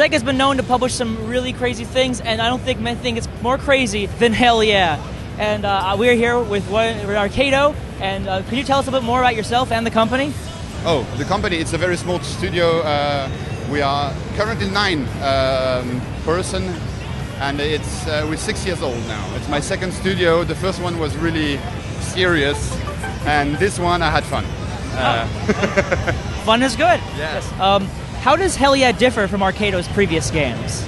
Sega's been known to publish some really crazy things, and I don't think many think it's more crazy than Hell Yeah. And we're here with Arkedo, and could you tell us a bit more about yourself and the company? Oh, the company, it's a very small studio. We are currently 9 person, and we're 6 years old now. It's my second studio. The first one was really serious, and this one I had fun. Fun is good. Yes. How does Hell Yeah differ from Arkedo's previous games?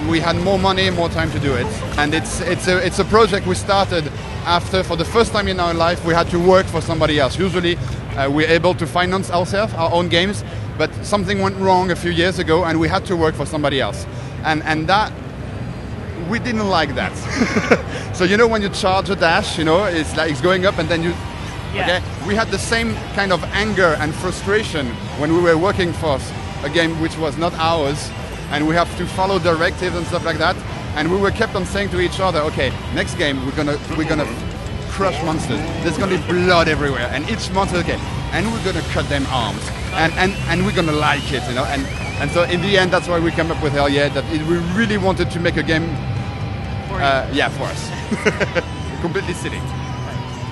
We had more money, more time to do it, and it's a project we started after, for the first time in our life, we had to work for somebody else. Usually, we're able to finance ourselves, our own games, but something went wrong a few years ago, and we had to work for somebody else, and that we didn't like that. So you know when you charge a dash, you know it's like it's going up, and then you. Yeah. Okay, we had the same kind of anger and frustration when we were working for a game which was not ours, and we have to follow directives and stuff like that. And we were kept on saying to each other, okay, next game we're gonna crush monsters. There's gonna be blood everywhere, and each monster, okay, and we're gonna cut them arms, and we're gonna like it, you know. And so in the end, that's why we came up with Hell Yeah. That we really wanted to make a game, for us, completely silly.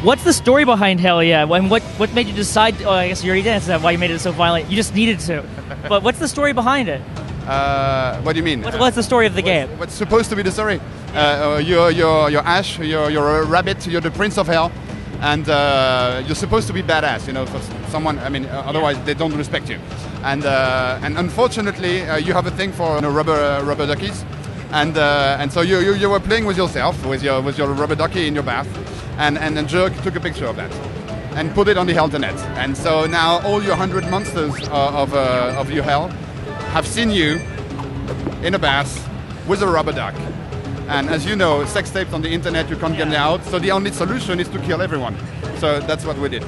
What's the story behind Hell Yeah? And what made you decide? Oh, I guess you already did answer that. Why you made it so violent? You just needed to. But what's the story behind it? What do you mean? What's the story of the game? What's supposed to be the story? You're Ash. You're a rabbit. You're the prince of hell, and you're supposed to be badass. You know, for someone. I mean, otherwise they don't respect you. And unfortunately, you have a thing for rubber duckies, and so you were playing with yourself with your rubber ducky in your bath. And then Jerk took a picture of that and put it on the internet. And so now all your 100 monsters of your hell have seen you in a bath with a rubber duck. And as you know, sex tapes on the internet, you can't get it out. So the only solution is to kill everyone. So that's what we did.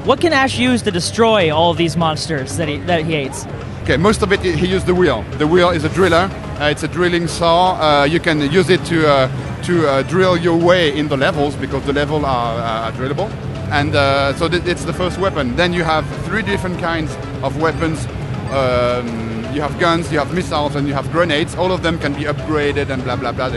What can Ash use to destroy all of these monsters that he hates? Okay, most of it he used the wheel. The wheel is a driller. It's a drilling saw. You can use it to drill your way in the levels, because the levels are drillable. And so it's the first weapon. Then you have 3 different kinds of weapons. You have guns, you have missiles, and you have grenades. All of them can be upgraded and blah blah blah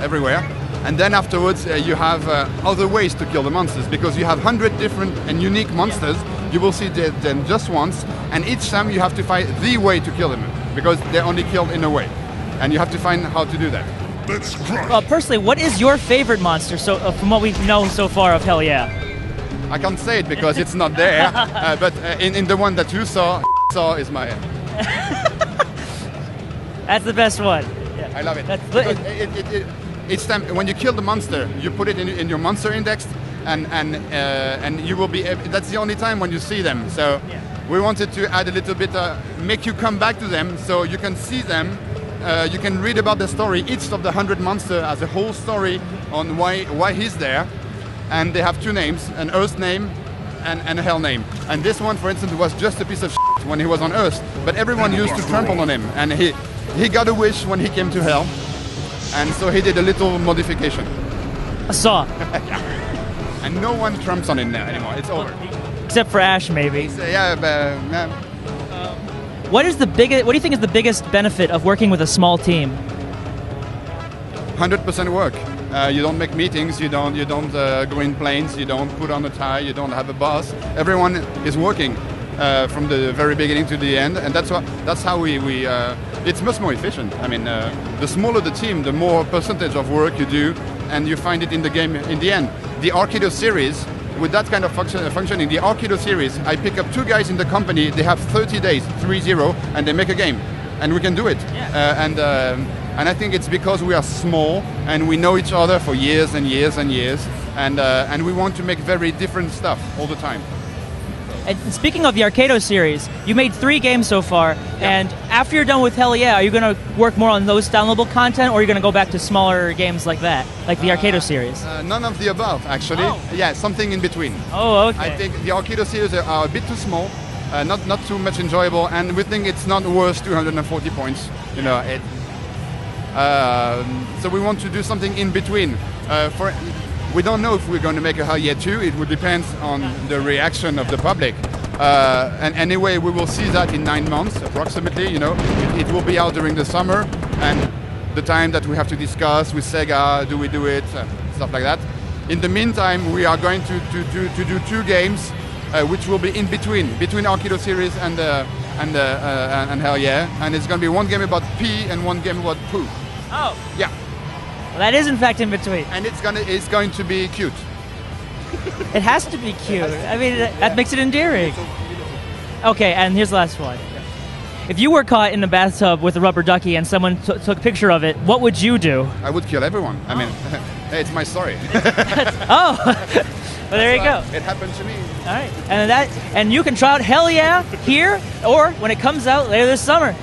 everywhere. And then afterwards you have other ways to kill the monsters, because you have 100 different and unique monsters. You will see them just once, and each time you have to find the way to kill them, because they're only killed in a way, and you have to find how to do that. Personally, what is your favorite monster from what we know so far of Hell Yeah? I can't say it because it's not there, but in the one that you saw is my... That's the best one. Yeah. I love it. It's time when you kill the monster, you put it in your monster index, and you will be. That's the only time when you see them. So we wanted to add a little bit, make you come back to them, so you can see them. You can read about the story. Each of the 100 monsters has a whole story on why he's there, and they have 2 names: an Earth name and a Hell name. And this one, for instance, was just a piece of shit when he was on Earth, but everyone used to trample on him, and he got a wish when he came to Hell, and so he did a little modification. A saw. And no one tramps on him now anymore. It's over. Except for Ash, maybe. What do you think is the biggest benefit of working with a small team? 100% work. You don't make meetings. You don't go in planes. You don't put on a tie. You don't have a boss. Everyone is working from the very beginning to the end, and that's how we. It's much more efficient. I mean, the smaller the team, the more percentage of work you do, and you find it in the game in the end. The Arkedo series, with that kind of functioning, the Arkedo series, I pick up 2 guys in the company. They have 30 days, 30, and they make a game, and we can do it. Yeah. And I think it's because we are small and we know each other for years and years and years, and we want to make very different stuff all the time. And speaking of the Arkedo series, you made 3 games so far, and after you're done with Hell Yeah, are you going to work more on those downloadable content, or are you going to go back to smaller games like that, like the Arkedo series? None of the above, actually. Oh. Yeah, something in between. Oh, okay. I think the Arkedo series are a bit too small, not too much enjoyable, and we think it's not worth 240 points. You know, so we want to do something in between. We don't know if we're going to make a Hell Yeah 2. It will depend on the reaction of the public. And anyway, we will see that in 9 months, approximately. You know, it will be out during the summer, and the time that we have to discuss with Sega, do we do it, stuff like that. In the meantime, we are going to do 2 games, which will be in between Arkedo series and Hell Yeah, and it's going to be 1 game about pee and 1 game about poo. Oh. Yeah. Well, that is in fact in between. And it's going to be cute. It has to be cute. I mean, that makes it endearing. Okay, and here's the last one. If you were caught in the bathtub with a rubber ducky and someone took a picture of it, what would you do? I would kill everyone. I mean, it's my story. Oh, well, there you go. It happened to me. All right, and you can try out Hell Yeah here, or when it comes out later this summer.